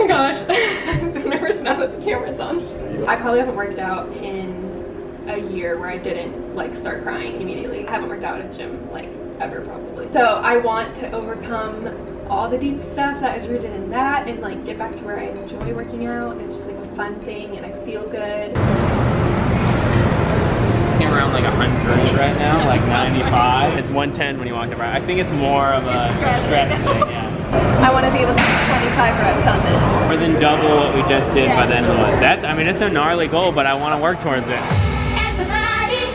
gosh. I'm so nervous now that the camera's on. I probably haven't worked out in a year where I didn't like start crying immediately. I haven't worked out at a gym like ever probably. So I want to overcome all the deep stuff that is rooted in that and like get back to where I enjoy working out. It's just like a fun thing and I feel good. Around like 100 right now, like 95. It's 110 when you walk around. I think it's more of a stress thing, yeah. I want to be able to do 25 reps on this. More than double what we just did by the end of the month. That's, I mean, it's a gnarly goal, but I want to work towards it. Everybody,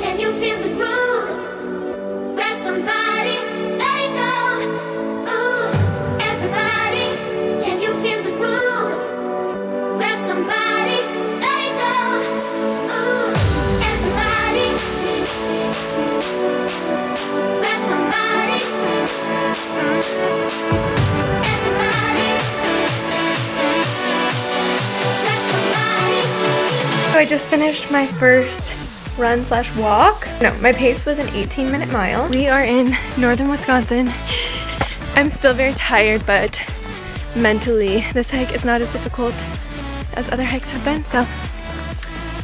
can you feel the groove? Grab somebody, let it go. Ooh, everybody, can you feel the groove? Grab somebody, let it go. Ooh, everybody, grab somebody. So I just finished my first run slash walk. No, my pace was an 18-minute mile. We are in northern Wisconsin. I'm still very tired, but mentally this hike is not as difficult as other hikes have been, so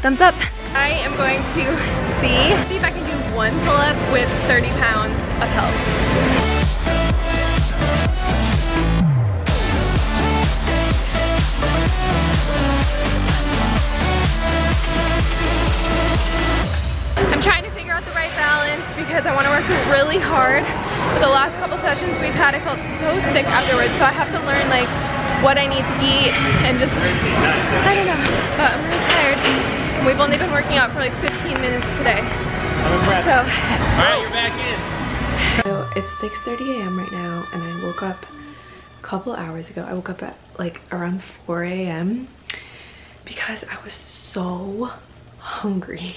thumbs up. I am going to see if I can do one pull-up with 30 pounds of help. I'm trying to figure out the right balance because I want to work really hard. For the last couple sessions we've had, I felt so sick afterwards, so I have to learn like what I need to eat and just, I don't know, but I'm really tired. We've only been working out for like 15 minutes today. So, alright, you're back in. So it's 6:30 a.m. right now and I woke up a couple hours ago. I woke up at like around 4 a.m. because I was so hungry.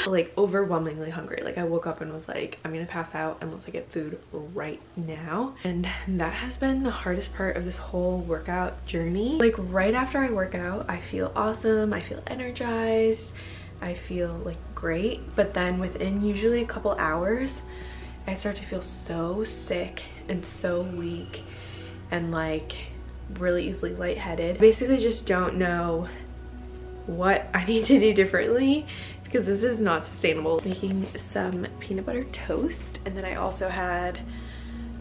Like overwhelmingly hungry. Like I woke up and was like, I'm gonna pass out unless I get food right now. And that has been the hardest part of this whole workout journey. Like right after I work out, I feel awesome, I feel energized, I feel like great. But then within usually a couple hours, I start to feel so sick and so weak and like really easily lightheaded. Basically just don't know what I need to do differently because this is not sustainable. Making some peanut butter toast, and then I also had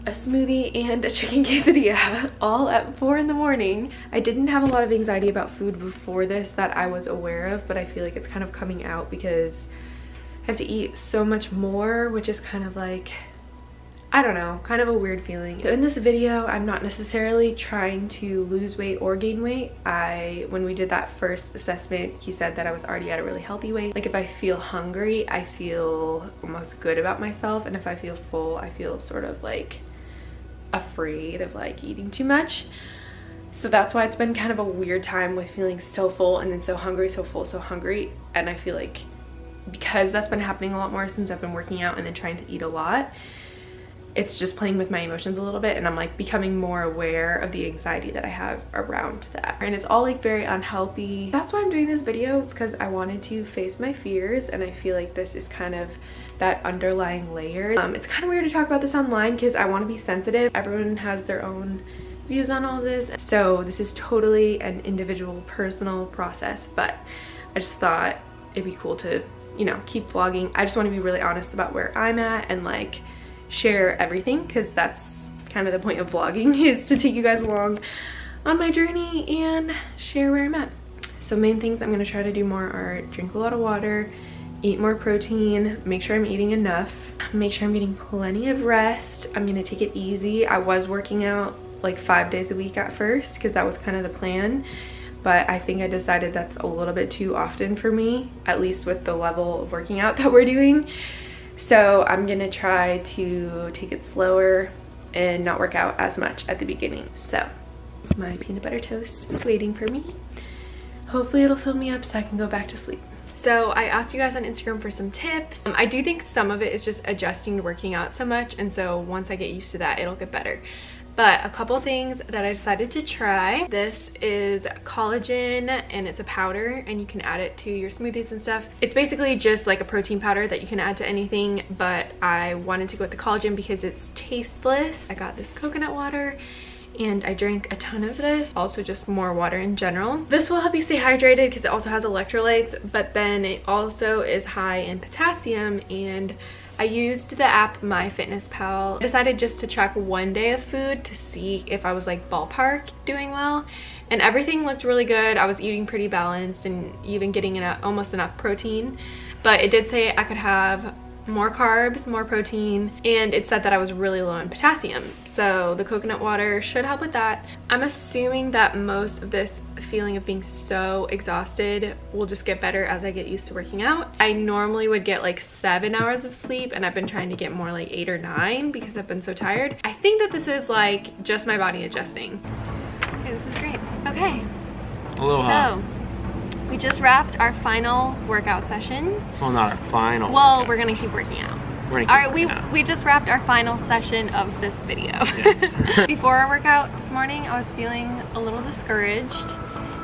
a smoothie and a chicken quesadilla all at 4 in the morning. I didn't have a lot of anxiety about food before this that I was aware of, but I feel like it's kind of coming out because I have to eat so much more, which is kind of like, I don't know, kind of a weird feeling. So in this video, I'm not necessarily trying to lose weight or gain weight. When we did that first assessment, he said that I was already at a really healthy weight. Like if I feel hungry, I feel almost good about myself. And if I feel full, I feel sort of like afraid of like eating too much. So that's why it's been kind of a weird time with feeling so full and then so hungry, so full, so hungry. And I feel like because that's been happening a lot more since I've been working out and then trying to eat a lot, it's just playing with my emotions a little bit, and I'm like becoming more aware of the anxiety that I have around that. And it's all like very unhealthy. That's why I'm doing this video. It's because I wanted to face my fears, and I feel like this is kind of that underlying layer. It's kind of weird to talk about this online because I want to be sensitive. Everyone has their own views on all this, so this is totally an individual personal process, but I just thought it'd be cool to, you know, keep vlogging. I just want to be really honest about where I'm at and like share everything, because that's kind of the point of vlogging, is to take you guys along on my journey and share where I'm at. So main things I'm going to try to do more are drink a lot of water, eat more protein, make sure I'm eating enough, make sure I'm getting plenty of rest. I'm going to take it easy. I was working out like 5 days a week at first because that was kind of the plan, but I think I decided that's a little bit too often for me, at least with the level of working out that we're doing. So I'm gonna try to take it slower and not work out as much at the beginning. So my peanut butter toast is waiting for me. Hopefully it'll fill me up so I can go back to sleep. So I asked you guys on Instagram for some tips. I do think some of it is just adjusting to working out so much, and so once I get used to that, it'll get better. But a couple things that I decided to try. This is collagen, and it's a powder, and you can add it to your smoothies and stuff. It's basically just like a protein powder that you can add to anything, but I wanted to go with the collagen because it's tasteless. I got this coconut water and I drank a ton of this. Also just more water in general. This will help you stay hydrated because it also has electrolytes, but then it also is high in potassium, and I used the app MyFitnessPal. I decided just to track one day of food to see if I was like ballpark doing well, and everything looked really good. I was eating pretty balanced and even getting almost enough protein, but it did say I could have more carbs, more protein, and it said that I was really low in potassium. So the coconut water should help with that. I'm assuming that most of this feeling of being so exhausted will just get better as I get used to working out. I normally would get like 7 hours of sleep, and I've been trying to get more like 8 or 9 because I've been so tired. I think that this is like just my body adjusting. Okay, this is great. Okay, Aloha. so we just wrapped our final workout session. Well, not our final. Well, we're gonna keep working out. We're gonna keep All right, working out. we just wrapped our final session of this video. Yes. Before our workout this morning, I was feeling a little discouraged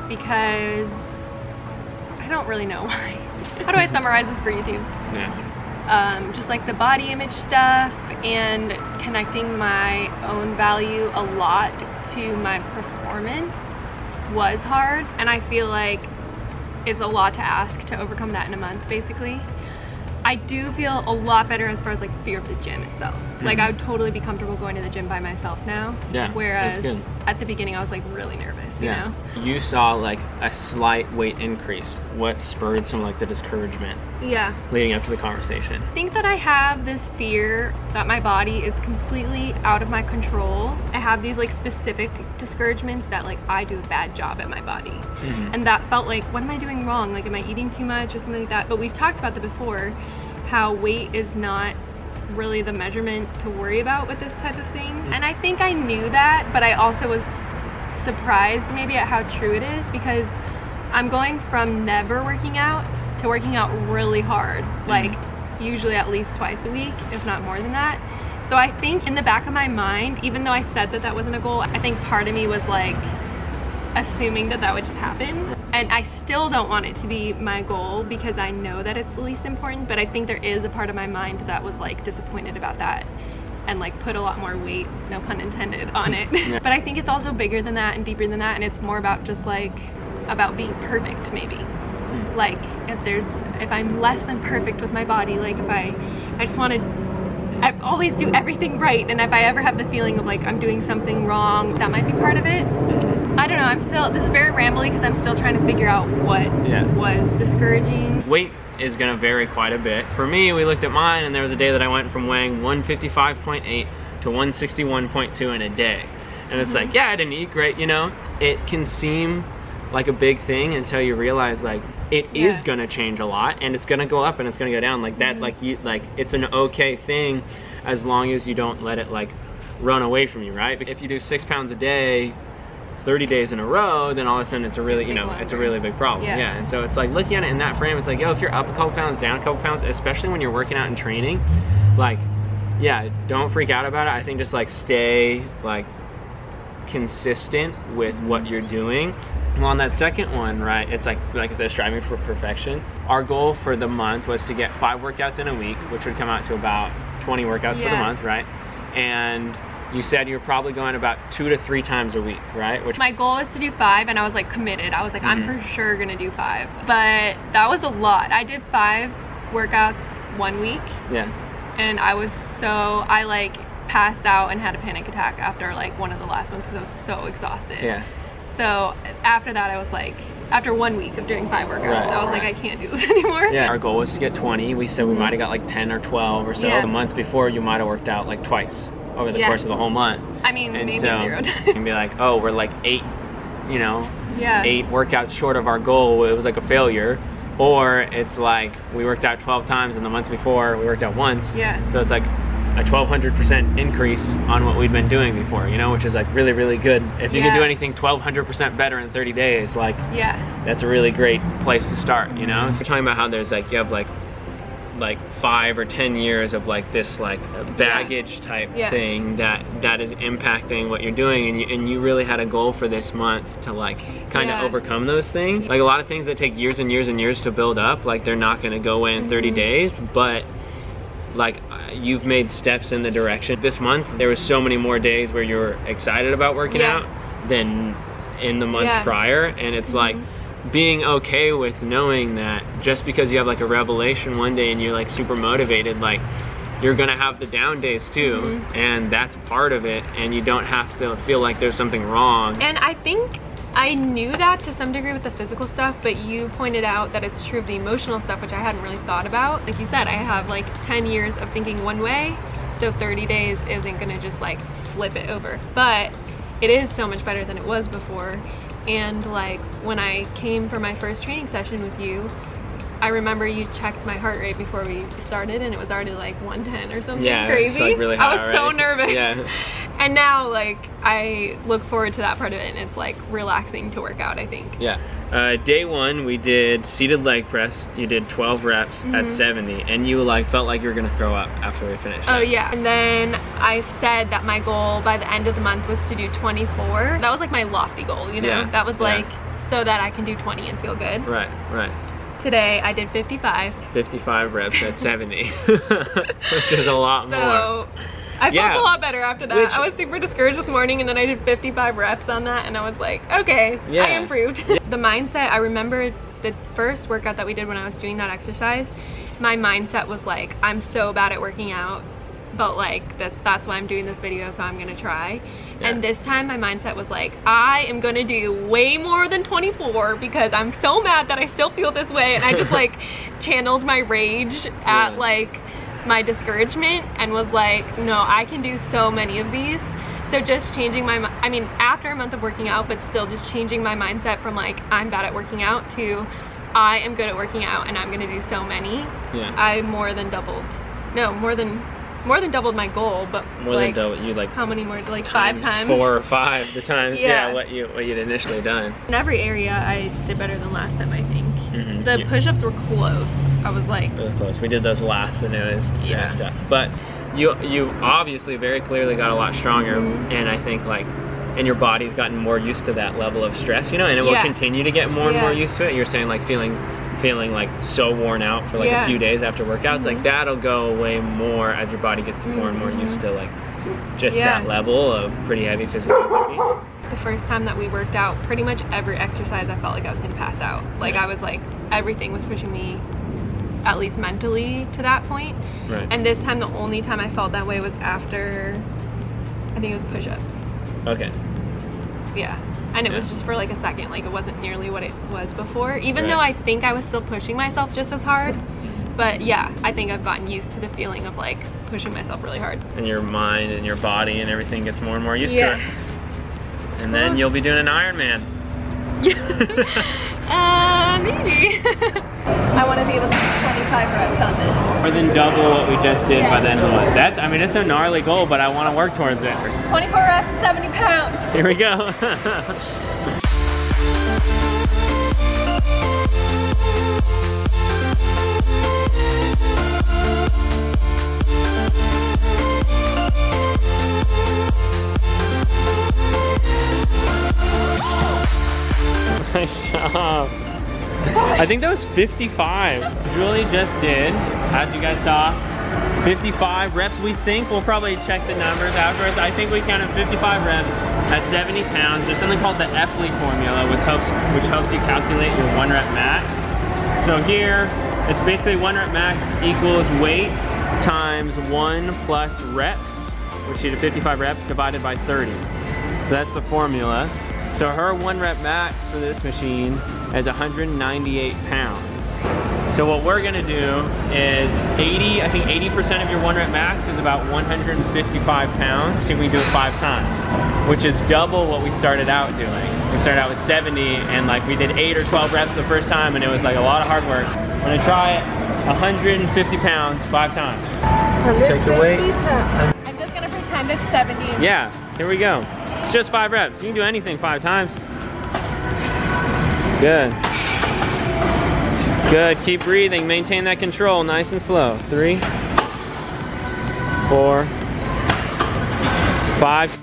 because I don't really know why. How do I summarize this for YouTube? Yeah. Just like the body image stuff and connecting my own value a lot to my performance was hard, and I feel like it's a lot to ask to overcome that in a month, basically. I do feel a lot better as far as like fear of the gym itself. Like I would totally be comfortable going to the gym by myself now. Yeah, whereas that's good. At the beginning I was like really nervous, you know? You saw like a slight weight increase. What spurred some like the discouragement Yeah. leading up to the conversation? I think that I have this fear that my body is completely out of my control. I have these like specific discouragements that like I do a bad job at my body. And that felt like, what am I doing wrong? Like, am I eating too much or something like that? But we've talked about that before, how weight is not really the measurement to worry about with this type of thing. And I think I knew that, but I also was surprised maybe at how true it is, because I'm going from never working out to working out really hard, like usually at least twice a week, if not more than that. So I think in the back of my mind, even though I said that that wasn't a goal, I think part of me was like assuming that that would just happen. And I still don't want it to be my goal because I know that it's the least important, but I think there is a part of my mind that was like disappointed about that and like put a lot more weight, no pun intended, on it. But I think it's also bigger than that and deeper than that, and it's more about just like about being perfect maybe. Like if I'm less than perfect with my body, like if I just want to always do everything right, and if I ever have the feeling of like I'm doing something wrong, that might be part of it. I don't know, this is very rambly because I'm still trying to figure out what was discouraging. Weight is gonna vary quite a bit. For me, we looked at mine and there was a day that I went from weighing 155.8 to 161.2 in a day. And it's like, yeah, I didn't eat great, you know? It can seem like a big thing until you realize like it is gonna change a lot, and it's gonna go up and it's gonna go down like that. Like it's an okay thing as long as you don't let it like run away from you, right? If you do 6 pounds a day 30 days in a row, then all of a sudden it's a really, it's a really big problem. Yeah. And so it's like looking at it in that frame, it's like, yo, if you're up a couple pounds, down a couple pounds, especially when you're working out and training, like, yeah, don't freak out about it. I think just like stay like consistent with what you're doing. Well, on that second one, right, it's like I said, striving for perfection. Our goal for the month was to get 5 workouts in a week, which would come out to about 20 workouts for the month, right? And you said you were probably going about 2 to 3 times a week, right? Which my goal was to do 5, and I was like committed. I was like, I'm for sure gonna do 5. But that was a lot. I did 5 workouts one week. Yeah. And I like passed out and had a panic attack after like one of the last ones because I was so exhausted. Yeah. So after that, I was like, after 1 week of doing 5 workouts, I was like, I can't do this anymore. Yeah. Our goal was to get 20. We said we might have got like 10 or 12 or so. The month before, you might have worked out like twice over the course of the whole month. I mean, and maybe so, 0 times. And be like, oh, we're like 8, you know, 8 workouts short of our goal. It was like a failure. Or it's like we worked out 12 times and the months before we worked out once. Yeah. So it's like a 1200% increase on what we'd been doing before, you know, which is like really, really good. If you can do anything 1200% better in 30 days, like, that's a really great place to start, you know? So we're talking about how there's like, you have like 5 or 10 years of like this like baggage type thing that is impacting what you're doing, and you really had a goal for this month to like kind of overcome those things. Like a lot of things that take years and years and years to build up, like they're not going to go away in 30 days, but like you've made steps in the direction. This month, there was so many more days where you were excited about working out than in the months prior. And it's like being okay with knowing that just because you have like a revelation one day and you're like super motivated, like you're gonna have the down days too, and that's part of it, and you don't have to feel like there's something wrong. And I think I knew that to some degree with the physical stuff, but you pointed out that it's true of the emotional stuff, which I hadn't really thought about. Like you said, I have like 10 years of thinking one way, so 30 days isn't gonna just like flip it over. But it is so much better than it was before. And like when I came for my first training session with you, I remember you checked my heart rate before we started and it was already like 110 or something crazy. It's like really high I was so nervous. Yeah. And now like I look forward to that part of it, and it's like relaxing to work out, I think. Yeah. Day one, we did seated leg press. You did 12 reps at 70, and you like felt like you were gonna throw up after we finished. Oh yeah. And then I said that my goal by the end of the month was to do 24. That was like my lofty goal, you know? Yeah. That was like so that I can do 20 and feel good. Right, right. Today I did 55. 55 reps at 70, which is a lot more. So I felt a lot better after that. I was super discouraged this morning, and then I did 55 reps on that, and I was like, okay, I improved. The mindset, I remember the first workout that we did when I was doing that exercise, my mindset was like, I'm so bad at working out, but like that's why I'm doing this video, so I'm gonna try. And this time my mindset was like, I am gonna do way more than 24 because I'm so mad that I still feel this way. And I just like channeled my rage at like my discouragement and was like, no, I can do so many of these. So just changing my, I mean, after a month of working out, but still just changing my mindset from like, I'm bad at working out to I am good at working out and I'm gonna do so many. I more than doubled, no, more than doubled my goal, but more like, than double. You like how many more? Like 5 times? 4 or 5 the times. What you'd initially done. In every area, I did better than last time, I think. The push-ups were close. I was like, it was close. We did those last, and it was tough. But you obviously very clearly got a lot stronger, and I think like, and your body's gotten more used to that level of stress, you know, and it will continue to get more and more used to it. You're saying like feeling like so worn out for like a few days after workouts, like that'll go away more as your body gets more and more used to like just that level of pretty heavy physical activity. The first time that we worked out, pretty much every exercise I felt like I was gonna pass out. Like I was like, everything was pushing me, at least mentally, to that point. And this time, the only time I felt that way was after, I think it was push-ups. Okay. Yeah. And it was just for like a second, like it wasn't nearly what it was before, even though I think I was still pushing myself just as hard. But yeah, I think I've gotten used to the feeling of like pushing myself really hard. And your mind and your body and everything gets more and more used to it. And then you'll be doing an Ironman. Maybe. I want to be able to do 25 reps on this. More than double what we just did by the end of the month. That's, I mean, it's a gnarly goal, but I want to work towards it. 24 reps, 70 pounds. Here we go. Nice job. I think that was 55. Julie just did, as you guys saw, 55 reps. We think we'll probably check the numbers afterwards. I think we counted 55 reps at 70 pounds. There's something called the Epley formula, which helps you calculate your 1 rep max. So here, it's basically 1 rep max equals weight times 1 plus reps, which she did 55 reps divided by 30. So that's the formula. So her 1 rep max for this machine is 198 pounds. So what we're gonna do is I think 80% of your 1 rep max is about 155 pounds. See if we can do it 5 times, which is double what we started out doing. We started out with 70 and like we did 8 or 12 reps the first time and it was like a lot of hard work. I'm gonna try it 150 pounds 5 times. Take the weight. I'm just gonna pretend it's 70. Yeah, here we go. It's just 5 reps. You can do anything 5 times. Good. Good, keep breathing. Maintain that control, nice and slow. 3, 4, 5.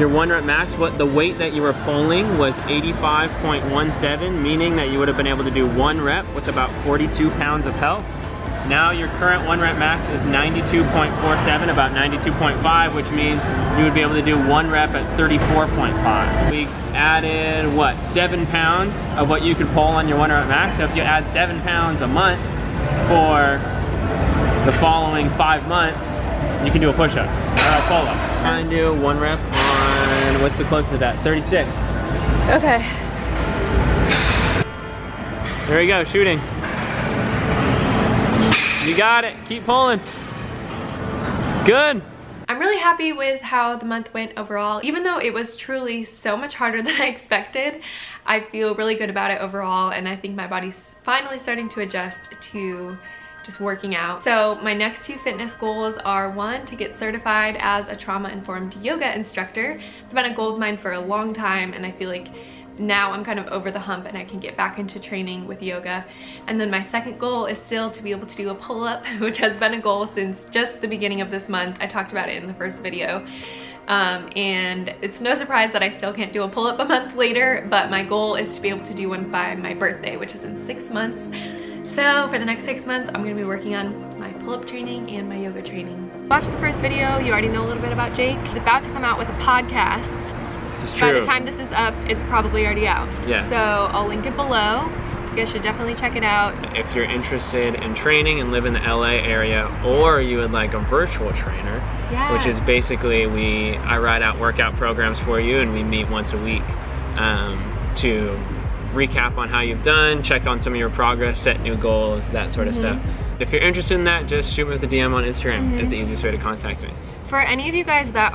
your 1 rep max, what the weight that you were pulling was 85.17, meaning that you would have been able to do 1 rep with about 42 pounds of health. Now your current 1 rep max is 92.47, about 92.5, which means you would be able to do 1 rep at 34.5. We added, what, 7 pounds of what you could pull on your 1 rep max. So if you add 7 pounds a month for the following 5 months, you can do a push-up or a pull-up. Try and do 1 rep on, what's the closest to that? 36. Okay. There we go, shooting. You got it, keep pulling. Good. I'm really happy with how the month went overall. Even though it was truly so much harder than I expected, I feel really good about it overall, and I think my body's finally starting to adjust to just working out. So my next 2 fitness goals are, 1, to get certified as a trauma-informed yoga instructor. It's been a goal of mine for a long time, and I feel like now I'm kind of over the hump and I can get back into training with yoga. And then my second goal is still to be able to do a pull-up, which has been a goal since just the beginning of this month. I talked about it in the first video. And it's no surprise that I still can't do a pull-up a month later, but my goal is to be able to do one by my birthday, which is in 6 months. So for the next 6 months, I'm gonna be working on my pull-up training and my yoga training. Watch the first video, you already know a little bit about Jake. He's about to come out with a podcast. This is true. By the time this is up, it's probably already out. Yeah. So I'll link it below. You guys should definitely check it out. If you're interested in training and live in the LA area, or you would like a virtual trainer, which is basically I write out workout programs for you and we meet once a week to recap on how you've done, check on some of your progress, set new goals, that sort of stuff. If you're interested in that, just shoot me with a DM on Instagram. It's the easiest way to contact me. For any of you guys that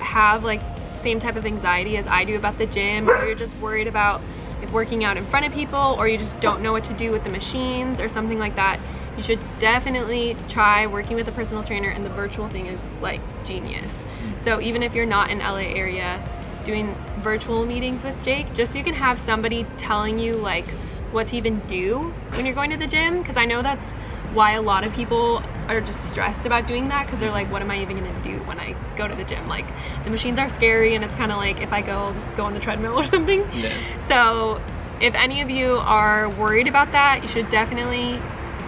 have like same type of anxiety as I do about the gym, or you're just worried about like working out in front of people, or you just don't know what to do with the machines or something like that, you should definitely try working with a personal trainer, and the virtual thing is like genius. So even if you're not in LA area, doing virtual meetings with Jake, just so you can have somebody telling you like what to even do when you're going to the gym, because I know that's why a lot of people are just stressed about doing that, because they're like, what am I even gonna do when I go to the gym? Like, the machines are scary, and it's kind of like, if I go, I'll just go on the treadmill or something. Yeah. So if any of you are worried about that, you should definitely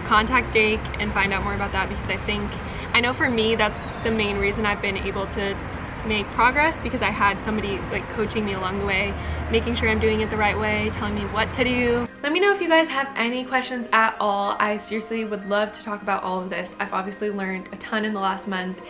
contact Jake and find out more about that, because I know for me, that's the main reason I've been able to make progress, because I had somebody like coaching me along the way, making sure I'm doing it the right way, telling me what to do. Let me know if you guys have any questions at all. I seriously would love to talk about all of this. I've obviously learned a ton in the last month,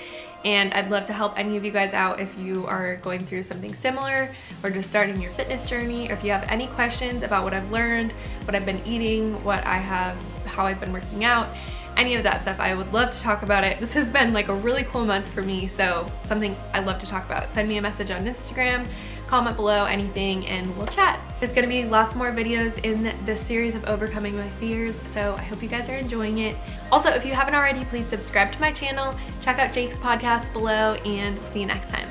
and I'd love to help any of you guys out if you are going through something similar, or just starting your fitness journey, or if you have any questions about what I've learned, what I've been eating, how I've been working out, any of that stuff. I would love to talk about it. This has been like a really cool month for me, so something I'd love to talk about. Send me a message on Instagram, comment below, anything, and we'll chat. There's gonna be lots more videos in this series of overcoming my fears, so I hope you guys are enjoying it. Also, if you haven't already, please subscribe to my channel, check out Jake's podcast below, and we'll see you next time.